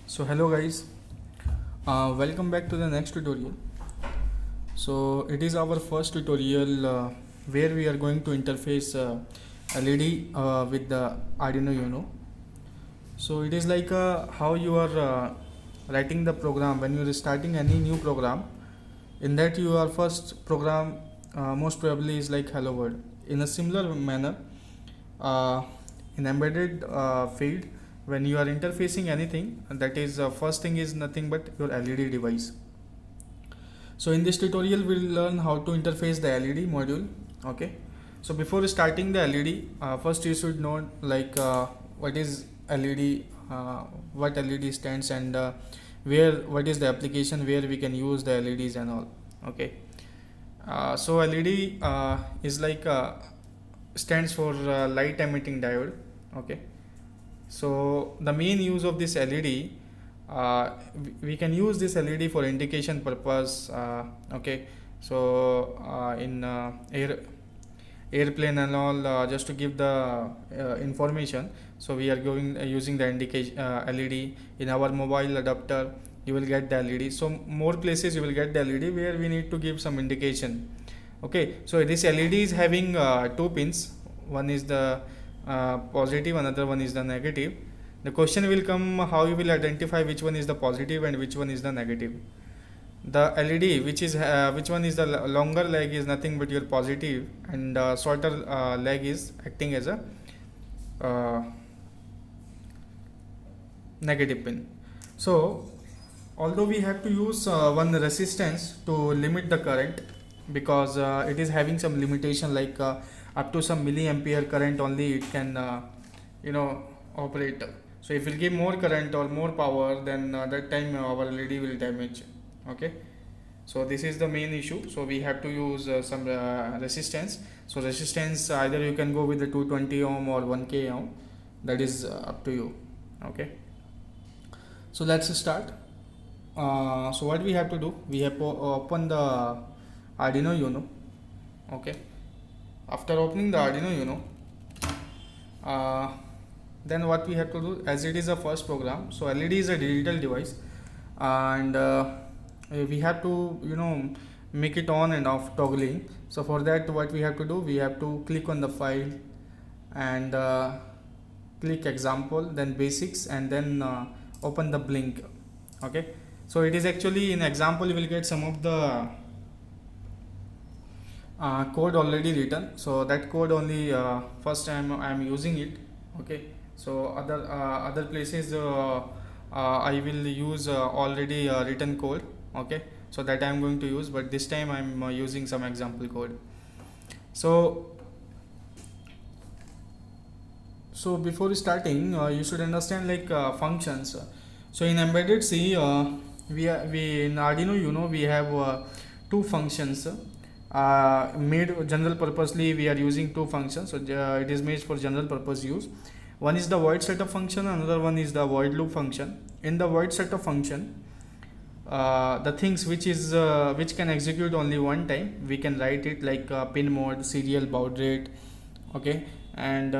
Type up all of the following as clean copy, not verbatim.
So hello guys, welcome back to the next tutorial. So it is our first tutorial where we are going to interface LED with the Arduino Uno. So it is like how you are writing the program when you are starting any new program. In that your first program most probably is like hello world. In a similar manner, uh, in embedded field, when you are interfacing anything, that is first thing is nothing but your LED device. So in this tutorial we'll learn how to interface the LED module. Okay, so before starting the LED, first you should know like what is LED, what LED stands, and where what is the application where we can use the LEDs and all. Okay, so LED is like stands for light emitting diode. Okay, so the main use of this LED, we can use this LED for indication purpose. Okay, so in airplane and all, just to give the information, so we are going using the indication LED. In our mobile adapter you will get the LED, so more places you will get the LED where we need to give some indication. Okay, so this LED is having two pins. One is the positive, another one is the negative. The question will come how you will identify which one is the positive and which one is the negative. The LED which one is the longer leg is nothing but your positive, and shorter leg is acting as a uh, negative pin. So although we have to use one resistance to limit the current, because it is having some limitation like up to some milliampere current only it can operate. So if we give more current or more power, then that time our LED will damage. Okay, so this is the main issue, so we have to use some resistance. So resistance, either you can go with the 220 ohm or 1k ohm, that is up to you. Okay, so let's start. So what we have to do, we have to open the Arduino Uno. Okay, after opening the Arduino Uno, then what we have to do, as it is a first program, so LED is a digital device, and we have to make it on and off toggling. So for that what we have to do, we have to click on the file and click example, then basics, and then open the blink. Okay, so it is actually in example you will get some of the code already written, so that code only first time I am using it. Okay, so other places I will use already written code. Okay, so that I am going to use, but this time I am using some example code. So before starting, you should understand like functions. So in embedded C, we in Arduino Uno we have two functions made general purposely. We are using two functions, so it is made for general purpose use. One is the void setup function, another one is the void loop function. In the void setup function, the things which can execute only one time, we can write it like pin mode, serial, baud rate. Okay, and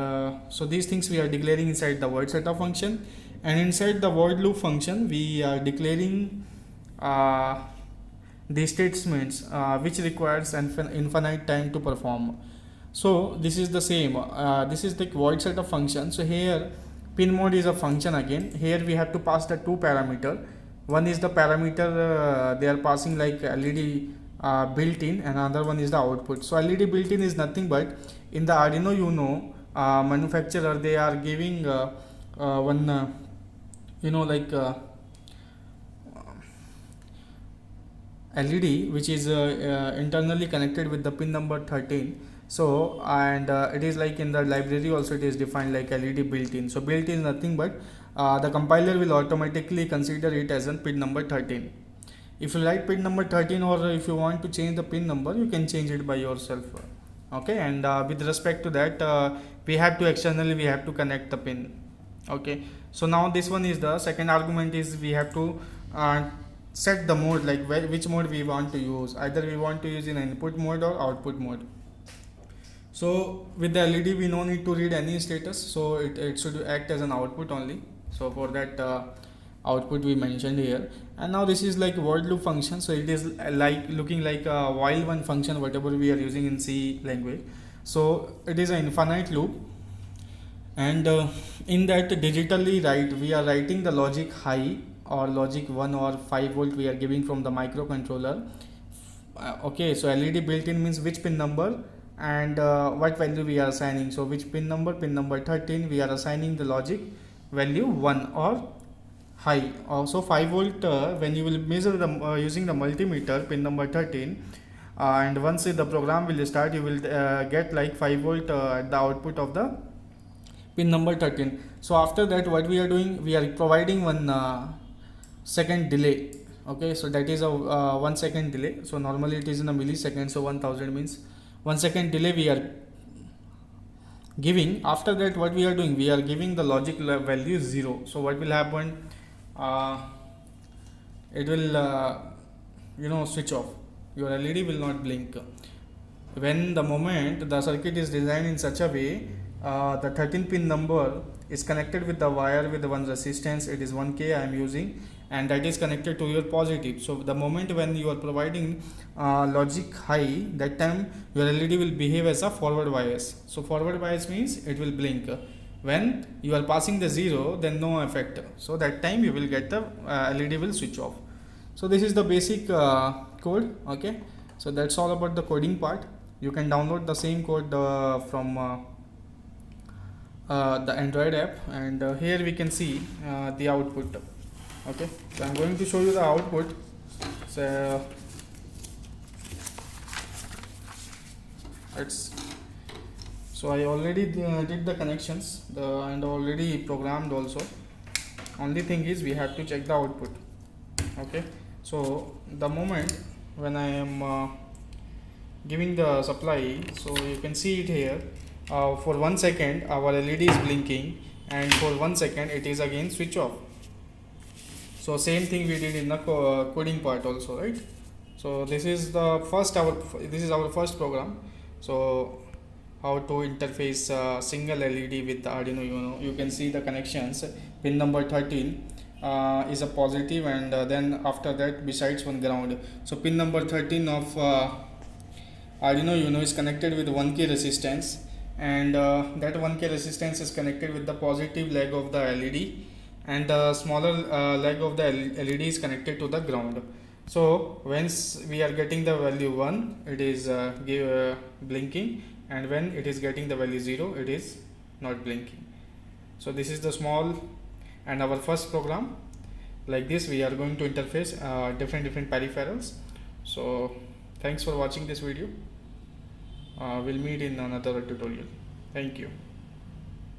so these things we are declaring inside the void setup function, and inside the void loop function we are declaring the statements which requires infinite time to perform. So this is the same, this is the void setup function. So here pin mode is a function again. Here we have to pass the two parameter. One is the parameter they are passing like LED built in, and another one is the output. So LED built in is nothing but in the Arduino Uno manufacturer they are giving one like LED which is internally connected with the pin number 13. So and it is like in the library also it is defined like LED built in. So built in is nothing but the compiler will automatically consider it as a pin number 13. If you write pin number 13, or if you want to change the pin number, you can change it by yourself. Okay, and with respect to that, we have to externally we have to connect the pin. Okay, so now this one is the second argument is we have to set the mode, like which mode we want to use. Either we want to use in input mode or output mode. So with the LED we no need to read any status, so it should act as an output only. So for that output we mentioned here. And now this is like word loop function, so it is like looking like a while one function whatever we are using in C language. So it is an infinite loop, and in that digitally we are writing the logic high or logic 1 or 5 volt we are giving from the microcontroller. Okay, so LED built in means which pin number and what value we are assigning. So which pin number 13, we are assigning the logic value 1 or high. Also 5 volt, when you will measure the using the multimeter pin number 13, and once the program will start, you will get like 5 volt at the output of the pin number 13. So after that what we are doing, we are providing one second delay. Okay, so that is a 1 second delay. So normally it is in a millisecond, so 1000 means 1 second delay we are giving. After that what we are doing, we are giving the logic value 0. So what will happen, it will switch off. Your LED will not blink. When the moment the circuit is designed in such a way, the 13 pin number is connected with the wire with one resistance, it is 1k I am using, and that is connected to your positive. So the moment when you are providing logic high, that time your LED will behave as a forward bias. So forward bias means it will blink. When you are passing the 0, then no effect. So that time you will get the LED will switch off. So this is the basic code. Okay, so that's all about the coding part. You can download the same code from the Android app, and here we can see the output. Okay, so I'm going to show you the output. So I already did the connections and already programmed also. Only thing is we have to check the output. Okay, so the moment when I am giving the supply, so you can see it here. For 1 second our LED is blinking, and for 1 second it is again switch off. So same thing we did in the coding part also, right? So this is our first program. So how to interface single LED with the Arduino Uno. You can see the connections. Pin number 13 is a positive, and then after that besides one ground. So pin number 13 of Arduino Uno is connected with 1k resistance, and that 1k resistance is connected with the positive leg of the LED, and the smaller leg of the LED is connected to the ground. So once we are getting the value 1, it is blinking, and when it is getting the value 0, it is not blinking. So this is the small and our first program. Like this we are going to interface different peripherals. So thanks for watching this video. We'll meet in another tutorial. Thank you.